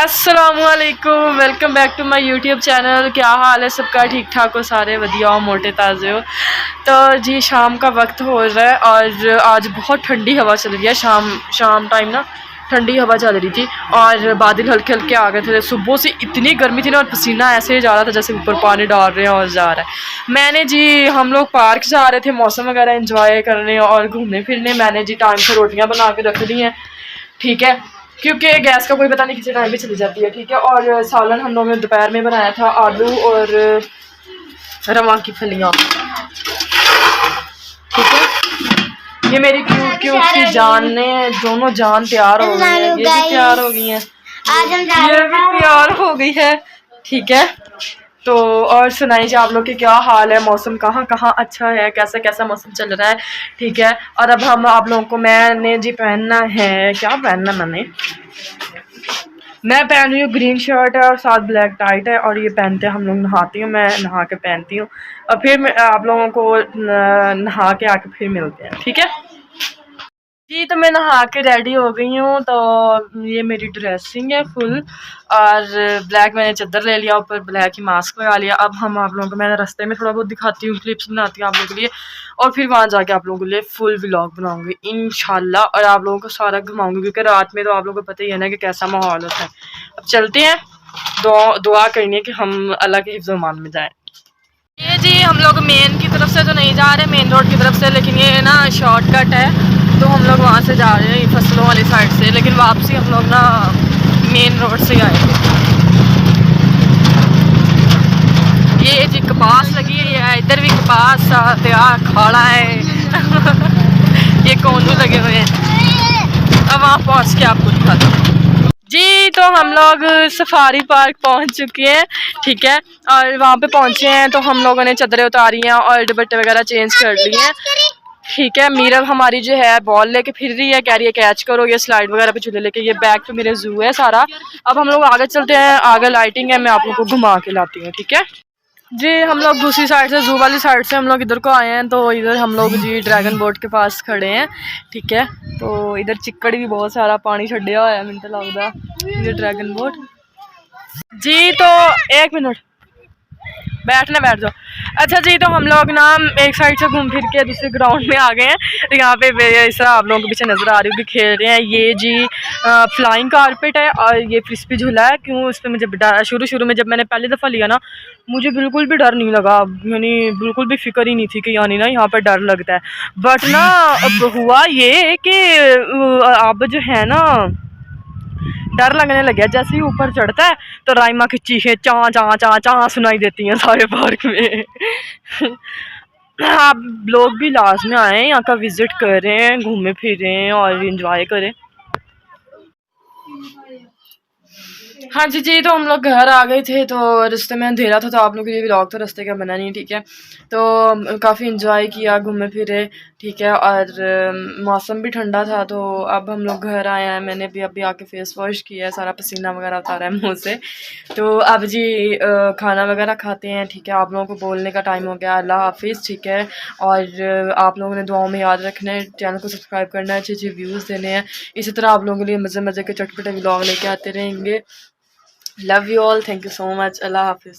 अस्सलामुअलैकुम, welcome back to my YouTube channel. क्या हाल है सबका? ठीक ठाक हो सारे? वधिया हो, मोटे ताज़े हो? तो जी शाम का वक्त हो रहा है और आज बहुत ठंडी हवा चल रही है। शाम टाइम ना ठंडी हवा चल रही थी और बादल हल्के हल्के आ गए थे। सुबह से इतनी गर्मी थी ना और पसीना ऐसे ही जा रहा था जैसे ऊपर पानी डाल रहे हैं और जा रहा है। मैंने जी हम लोग पार्क जा रहे थे मौसम वगैरह एंजॉय करने और घूमने फिरने। मैंने जी टाइम से रोटियाँ बना के रख दी हैं, ठीक है, क्योंकि गैस का कोई पता नहीं किसी टाइम भी चली जाती है, ठीक है। और सालन हम लोगों ने दोपहर में बनाया था, आलू और रवा की फलियाँ, ठीक है। ये मेरी क्यूट क्यूट सी जान ने दोनों जान तैयार हो गई है, ये भी तैयार हो गई है, ये भी तैयार हो गई है, ठीक है। तो और सुनाइए आप लोग के क्या हाल है, मौसम कहाँ कहाँ अच्छा है, कैसा कैसा मौसम चल रहा है, ठीक है। और अब हम आप लोगों को मैंने जी पहनना है, क्या पहनना मैं पहन रही हूँ ग्रीन शर्ट है और साथ ब्लैक टाइट है। और ये पहनते हम लोग नहाती हूँ, मैं नहा के पहनती हूँ और फिर मैं आप लोगों को नहा के आके फिर मिलते हैं, ठीक है जी। तो मैं नहा के रेडी हो गई हूँ। तो ये मेरी ड्रेसिंग है फुल और ब्लैक मैंने चादर ले लिया, ऊपर ब्लैक ही मास्क लगा लिया। अब हम आप लोगों को मैं रास्ते में थोड़ा बहुत दिखाती हूँ, क्लिप्स बनाती हूँ आप लोगों के लिए और फिर वहाँ जाके आप लोगों के लिए फुल व्लॉग बनाऊंगी इंशाल्लाह। और आप लोगों को सारा घुमाऊंगी क्योंकि रात में तो आप लोगों को पता ही है ना कि कैसा माहौल होता है। अब चलते हैं, दुआ करनी है कि हम अल्लाह के हिफ्ज़ मान में जाएँ। ये जी हम लोग मेन की तरफ से तो नहीं जा रहे, मेन रोड की तरफ से, लेकिन ये ना शॉर्टकट है तो हम लोग वहाँ से जा रहे हैं फसलों वाली साइड से, लेकिन वापसी हम लोग ना मेन रोड से आएंगे। ये जी कपास लगी है, इधर भी कपास तैयार खड़ा है ये कोंदू लगे हुए हैं। अब वहाँ पहुँच के आपको दिखाता हूँ जी। तो हम लोग सफारी पार्क पहुंच चुके हैं, ठीक है। और वहाँ पे पहुंचे हैं तो हम लोगों ने चादरें उतारी हैं और दुपट्टे वगैरह चेंज कर लिए हैं, ठीक है। मीरव हमारी जो है बॉल लेके फिर रही है, कह रही है कैच करो, ये स्लाइड वगैरह पे झूले लेके। ये बैक पे मेरे जू है सारा। अब हम लोग आगे चलते हैं, आगे लाइटिंग है, मैं आप लोग को घुमा के लाती हूँ, ठीक है जी। हम लोग दूसरी साइड से, जू वाली साइड से हम लोग इधर को आए हैं। तो इधर हम लोग जी ड्रैगन बोट के पास खड़े हैं, ठीक है। तो इधर चिक्कड़ भी बहुत सारा पानी छड्डिया हुआ है, मैंने तो लगता ये ड्रैगन बोट जी। तो एक मिनट बैठ जाओ। अच्छा जी, तो हम लोग ना एक साइड से घूम फिर के दूसरे ग्राउंड में आ गए हैं। तो यहाँ पे इस तरह आप लोगों के पीछे नज़र आ रही होगी खेल रहे हैं। ये जी फ्लाइंग कारपेट है और ये फ्रिस्बी झूला है। क्यों उस पर मुझे शुरू में जब मैंने पहली दफ़ा लिया ना, मुझे बिल्कुल भी डर नहीं लगा, यानी बिल्कुल भी फिक्र ही नहीं थी कि यानी ना यहाँ पर डर लगता है। बट ना अब हुआ ये कि अब जो है ना डर लगने लगे। जैसे ही ऊपर चढ़ता है तो राइमा की चीखें चा चा चा चा सुनाई देती हैं सारे पार्क में आप लोग भी लास्ट में आए, यहाँ का विजिट करें, घूमें फिरें और एंजॉय करें। हाँ जी जी, तो हम लोग घर आ गए थे। तो रास्ते में अंधेरा था तो आप लोगों के लिए व्लॉग तो रास्ते का बना नहीं, ठीक है। तो काफ़ी इंजॉय किया, घूमे फिरे, ठीक है। और मौसम भी ठंडा था। तो अब हम लोग घर आए हैं, मैंने भी अभी आके फेस वॉश किया है, सारा पसीना वगैरह उतारा है मुँह से। तो अब जी खाना वगैरह खाते हैं, ठीक है। आप लोगों को बोलने का टाइम हो गया, अल्लाह हाफिज़, ठीक है। और आप लोगों ने दुआओं में याद रखना है, चैनल को सब्सक्राइब करना है, अच्छे अच्छे व्यूज़ देने हैं। इसी तरह आप लोगों के लिए मज़े मज़े के चटपटे व्लॉग लेके आते रहेंगे। Love you all. Thank you so much. Allah Hafiz.